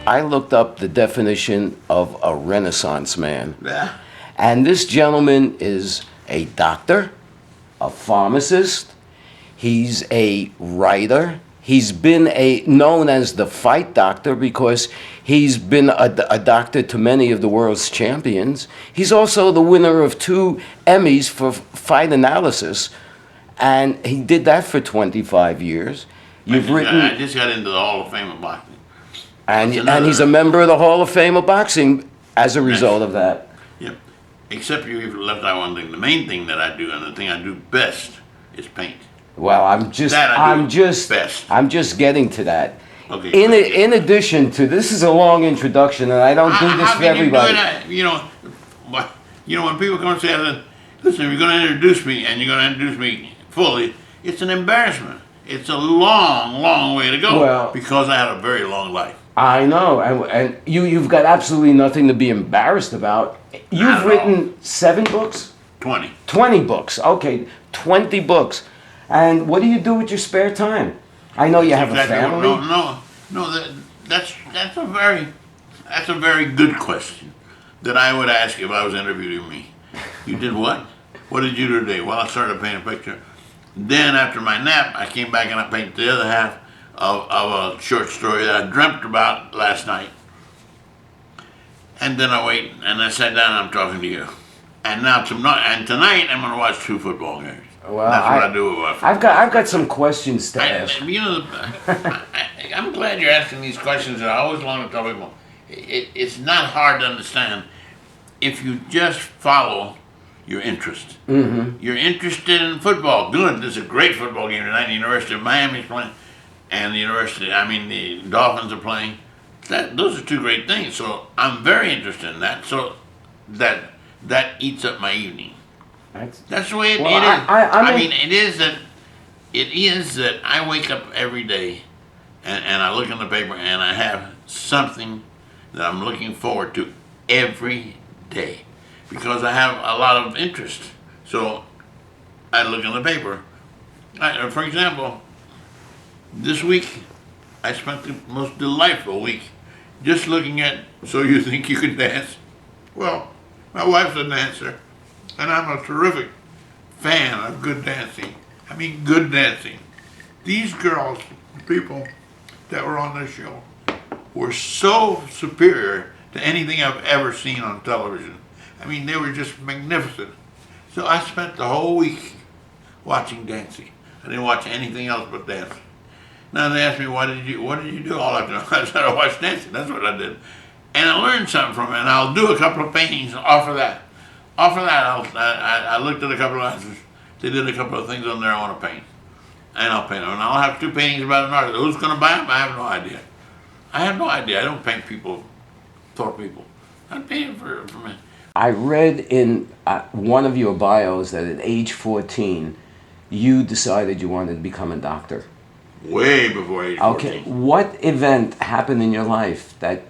I looked up the definition of a Renaissance man. Yeah. And this gentleman is a doctor, a pharmacist, he's a writer. He's been known as the fight doctor because he's been a doctor to many of the world's champions. He's also the winner of 2 Emmys for fight analysis, and he did that for 25 years. I just got into the Hall of Fame of boxing. And he's a member of the Hall of Fame of boxing as a result of that. Yep. Except you left out one thing. The main thing that I do, and the thing I do best, is paint. Well, I'm just getting to that. Okay. In addition to, this is a long introduction, and I don't do this for everybody. When people come and say, listen, you're going to introduce me, and you're going to introduce me fully, it's an embarrassment. It's a long, long way to go, because I had a very long life. I know, and you've got absolutely nothing to be embarrassed about. You've written 7 books? 20. 20 books, okay, 20 books. And what do you do with your spare time? I know you have a family. No. That's a very good question that I would ask if I was interviewing me. You did what? What did you do today? Well, I started painting a picture. Then after my nap, I came back and I painted the other half of a short story that I dreamt about last night. And then I wait and I sat down and I'm talking to you. And now tonight I'm going to watch 2 football games. Well, that's what I do with my I've got some questions to ask. I'm glad you're asking these questions, and I always want to tell people, it's not hard to understand if you just follow your interest. Mm-hmm. You're interested in football. Good. There's a great football game tonight. The University of Miami's playing, and the Dolphins are playing. Those are 2 great things. So I'm very interested in that. So that eats up my evening. That's the way it is. It is that I wake up every day and I look in the paper and I have something that I'm looking forward to every day because I have a lot of interest. So I look in the paper. For example, this week I spent the most delightful week just looking at So You Think You Can Dance? Well, my wife's a dancer. And I'm a terrific fan of good dancing. I mean, good dancing. These girls, people that were on this show, were so superior to anything I've ever seen on television. I mean, they were just magnificent. So I spent the whole week watching dancing. I didn't watch anything else but dancing. Now they ask me, what did you do all afternoon? I said, I watched dancing. That's what I did. And I learned something from it, and I'll do a couple of paintings off of that. After that, I looked at a couple of answers. They did a couple of things on there I want to paint. And I'll paint them. And I'll have 2 paintings about an artist. Who's going to buy them? I have no idea. I don't paint people for people. I paint for me. I read in one of your bios that at age 14, you decided you wanted to become a doctor. Way before age 14. Okay, what event happened in your life that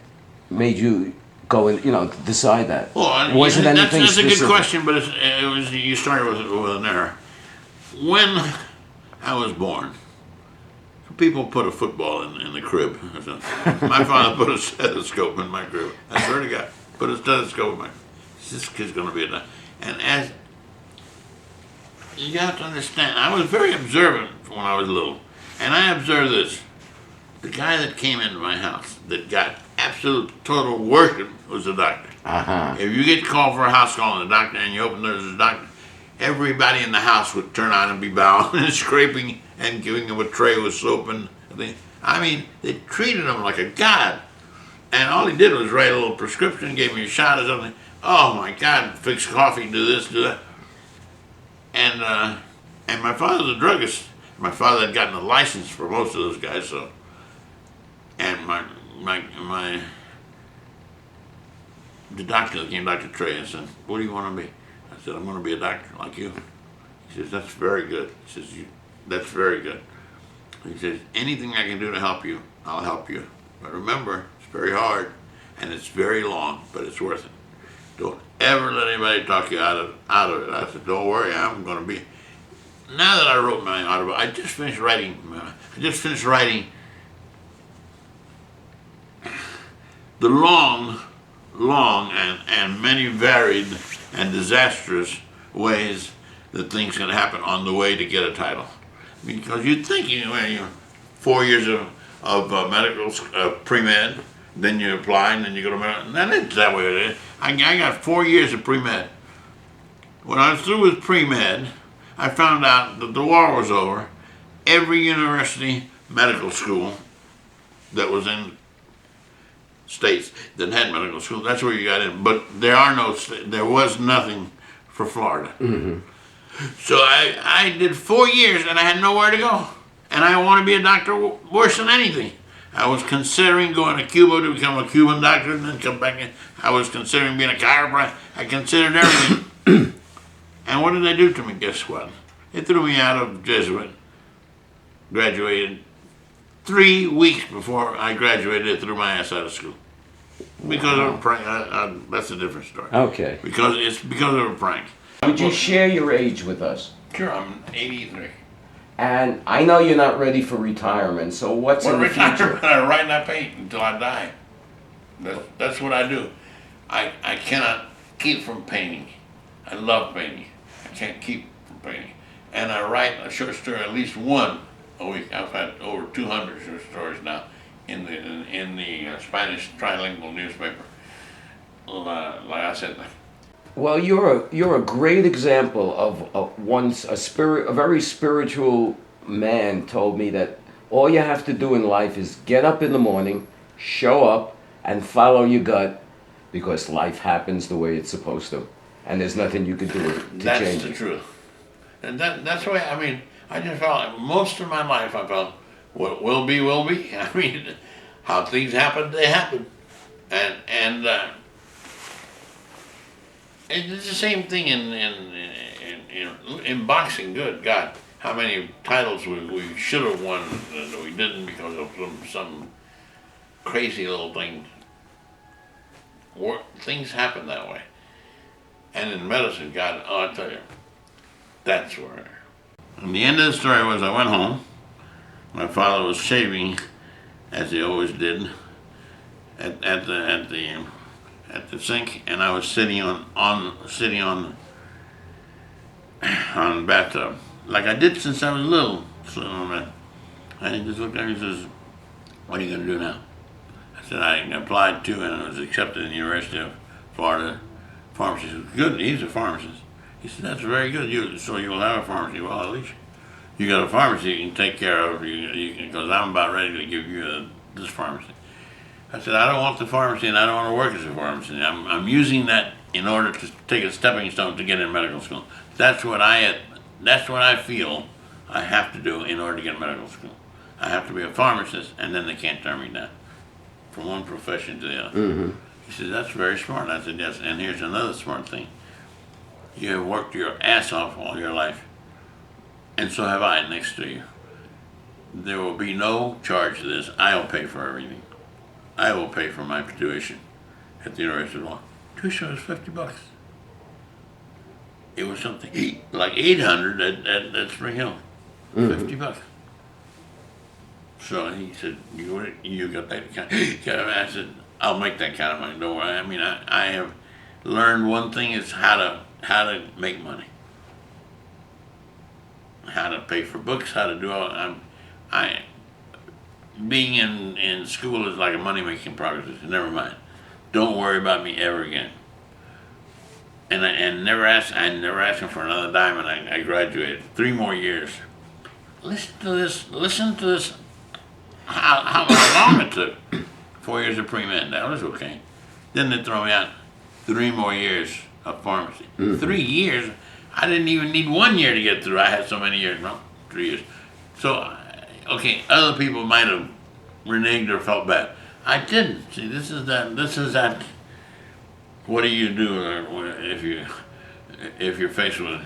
made you go and decide that? Well, was it anything that's specific? A good question, but you started with an error. When I was born, people put a football in the crib. My father put a stethoscope in my crib. I swear to God, put a stethoscope in my crib. This kid's going to be a doctor. And as you have to understand, I was very observant when I was little, and I observed this. The guy that came into my house that got absolute total worship was the doctor. Uh-huh. If you get called for a house call and the doctor and you open the door to the doctor, everybody in the house would turn on and be bowing and scraping and giving him a tray with soap and things. I mean, they treated him like a god. And all he did was write a little prescription, gave me a shot or something. Oh my God, fix coffee, do this, do that. And my father's a druggist. My father had gotten a license for most of those guys, so. And the doctor came, Dr. Trey, and said, what do you want to be? I said, I'm going to be a doctor like you. He says, that's very good. He says, that's very good. He says, anything I can do to help you, I'll help you. But remember, it's very hard, and it's very long, but it's worth it. Don't ever let anybody talk you out of it. I said, don't worry, I'm going to be. Now that I wrote my autobiography, I just finished writing the long and many varied and disastrous ways that things can happen on the way to get a title. Because you'd think, well, 4 years of medical pre-med, then you apply, and then you go to medical. That isn't that way it is. I got 4 years of pre-med. When I was through with pre-med, I found out that the war was over. Every university medical school that was in states that had medical school, that's where you got in. But there was nothing for Florida. Mm-hmm. So I did 4 years and I had nowhere to go. And I want to be a doctor worse than anything. I was considering going to Cuba to become a Cuban doctor and then come back in. I was considering being a chiropractor. I considered everything. And what did they do to me? Guess what? They threw me out of Jesuit. Graduated 3 weeks before I graduated. They threw my ass out of school. Because of a prank. That's a different story. Okay. Because of a prank. Would you share your age with us? Sure, I'm 83. And I know you're not ready for retirement, so what's in the future? I write and I paint until I die. That's what I do. I cannot keep from painting. I love painting. I can't keep from painting. And I write a short story, at least one a week. I've had over 200 short stories now in the Spanish trilingual newspaper. Like I said. Well, you're a great example of once a very spiritual man told me that all you have to do in life is get up in the morning, show up, and follow your gut, because life happens the way it's supposed to, and there's nothing you can do to change it. That's the truth. And that's the way, I mean, I just felt, most of my life I felt, what will be, will be. I mean, how things happen, they happen. And it's the same thing in boxing. Good God, how many titles we should have won that we didn't because of some crazy little thing. Things happen that way. And in medicine, God, oh, I tell you, that's where. And the end of the story was I went home. My father was shaving, as he always did, at the sink, and I was sitting on the bathtub, like I did since I was little. So and he just looked at me and says, "What are you going to do now?" I said, "I applied to and I was accepted in the University of Florida pharmacy." He said, "Good, he's a pharmacist." He said, "That's very good. So you'll have a pharmacy. Well, at least you got a pharmacy you can take care of, because I'm about ready to give you this pharmacy." I said, "I don't want the pharmacy and I don't want to work as a pharmacist. I'm using that in order to take a stepping stone to get in medical school. That's what I feel I have to do in order to get in medical school. I have to be a pharmacist, and then they can't turn me down from one profession to the other." Mm-hmm. He said, "That's very smart." I said, "Yes, and here's another smart thing. You have worked your ass off all your life, and so have I next to you. There will be no charge to this. I'll pay for everything. I will pay for my tuition at the University of Law." Tuition was $50. It was something like $800 at Spring Hill. Mm-hmm. $50. So he said, "You got that kind of." I said, "I'll make that kind of money. Don't worry. I mean, I have learned one thing is how to make money, how to pay for books, how to do all. Being in school is like a money-making proposition. Never mind. Don't worry about me ever again." And I never asked him for another dime, and I graduated. 3 more years. Listen to this. How long it took. 4 years of pre-med. That was okay. Then they throw me out. 3 more years of pharmacy. Mm-hmm. 3 years. I didn't even need 1 year to get through. I had so many years. No, 3 years. So, okay, other people might have reneged or felt bad. I didn't. See, this is that. What do you do if you're faced with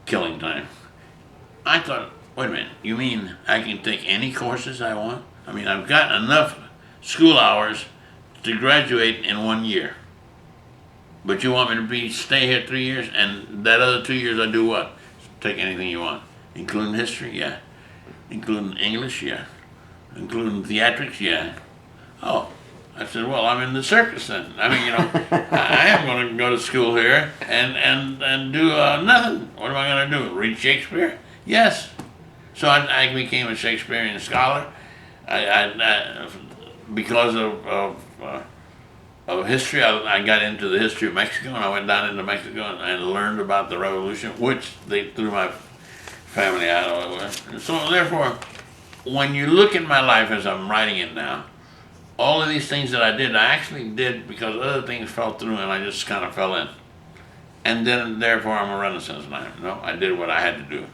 killing time? I thought, wait a minute, you mean I can take any courses I want? I mean, I've got enough school hours to graduate in 1 year. But you want me to stay here 3 years, and that other 2 years I do what? Take anything you want. Including history, yeah. Including English, yeah. Including theatrics, yeah. Oh, I said, well, I'm in the circus then. I mean, I am going to go to school here and do nothing. What am I going to do? Read Shakespeare? Yes. So I became a Shakespearean scholar. Because of history, I got into the history of Mexico, and I went down into Mexico and learned about the revolution, which they threw my family out of. So therefore, when you look at my life as I'm writing it now, all of these things that I did, I actually did because other things fell through and I just kind of fell in. And then, therefore, I'm a Renaissance man. No, I did what I had to do.